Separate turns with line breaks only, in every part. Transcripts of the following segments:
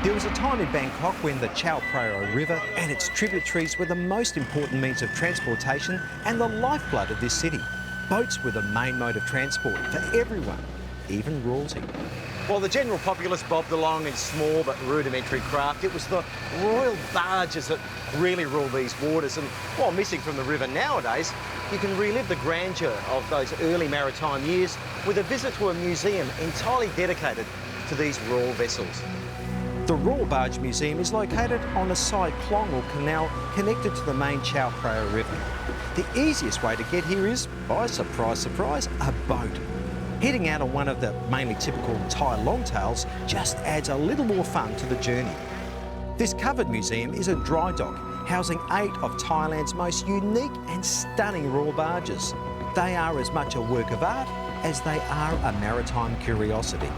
There was a time in Bangkok when the Chao Phraya River and its tributaries were the most important means of transportation and the lifeblood of this city. Boats were the main mode of transport for everyone, even royalty. While the general populace bobbed along in small but rudimentary craft, it was the royal barges that really ruled these waters. And while missing from the river nowadays, you can relive the grandeur of those early maritime years with a visit to a museum entirely dedicated to these royal vessels. The Royal Barge Museum is located on a side clong or canal connected to the main Chao Phraya River. The easiest way to get here is, by surprise, surprise, a boat. Heading out on one of the mainly typical Thai longtails just adds a little more fun to the journey. This covered museum is a dry dock housing 8 of Thailand's most unique and stunning royal barges. They are as much a work of art as they are a maritime curiosity.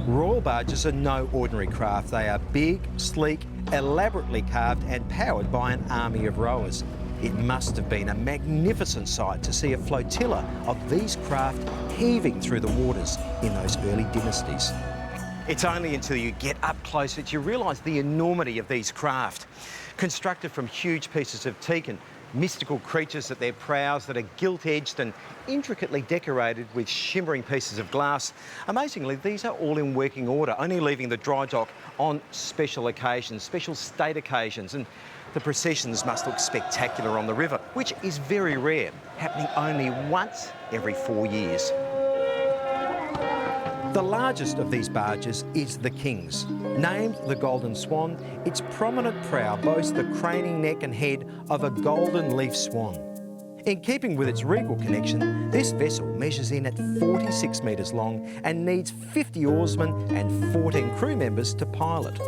Royal barges are no ordinary craft. They are big, sleek, elaborately carved and powered by an army of rowers. It must have been a magnificent sight to see a flotilla of these craft heaving through the waters in those early dynasties. It's only until you get up close that you realise the enormity of these craft. Constructed from huge pieces of teak and mystical creatures at their prows that are gilt-edged and intricately decorated with shimmering pieces of glass. Amazingly, these are all in working order, only leaving the dry dock on special occasions, special state occasions, and the processions must look spectacular on the river, which is very rare, happening only once every 4 years. The largest of these barges is the King's. Named the Golden Swan, its prominent prow boasts the craning neck and head of a golden leaf swan. In keeping with its regal connection, this vessel measures in at 46 metres long and needs 50 oarsmen and 14 crew members to pilot.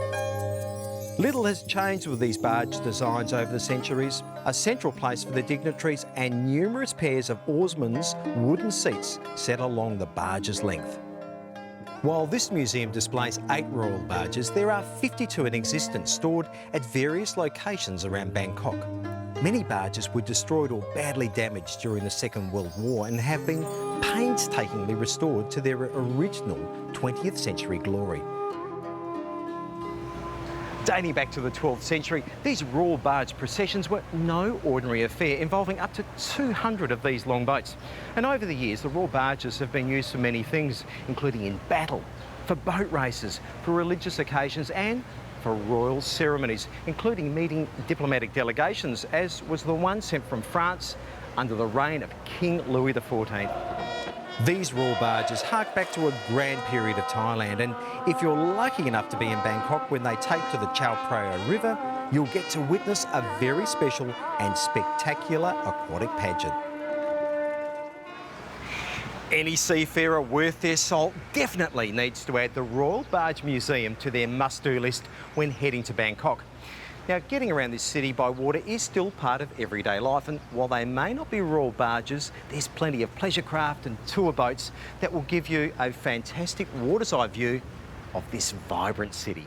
Little has changed with these barge designs over the centuries. A central place for the dignitaries and numerous pairs of oarsmen's wooden seats set along the barge's length. While this museum displays 8 royal barges, there are 52 in existence stored at various locations around Bangkok. Many barges were destroyed or badly damaged during the Second World War and have been painstakingly restored to their original 20th century glory. Dating back to the 12th century, these royal barge processions were no ordinary affair, involving up to 200 of these long boats. And over the years, the royal barges have been used for many things, including in battle, for boat races, for religious occasions and for royal ceremonies, including meeting diplomatic delegations, as was the one sent from France under the reign of King Louis XIV. These royal barges hark back to a grand period of Thailand, and if you're lucky enough to be in Bangkok when they take to the Chao Phraya River, you'll get to witness a very special and spectacular aquatic pageant. Any seafarer worth their salt definitely needs to add the Royal Barge Museum to their must-do list when heading to Bangkok. Now, getting around this city by water is still part of everyday life, and while they may not be royal barges, there's plenty of pleasure craft and tour boats that will give you a fantastic waterside view of this vibrant city.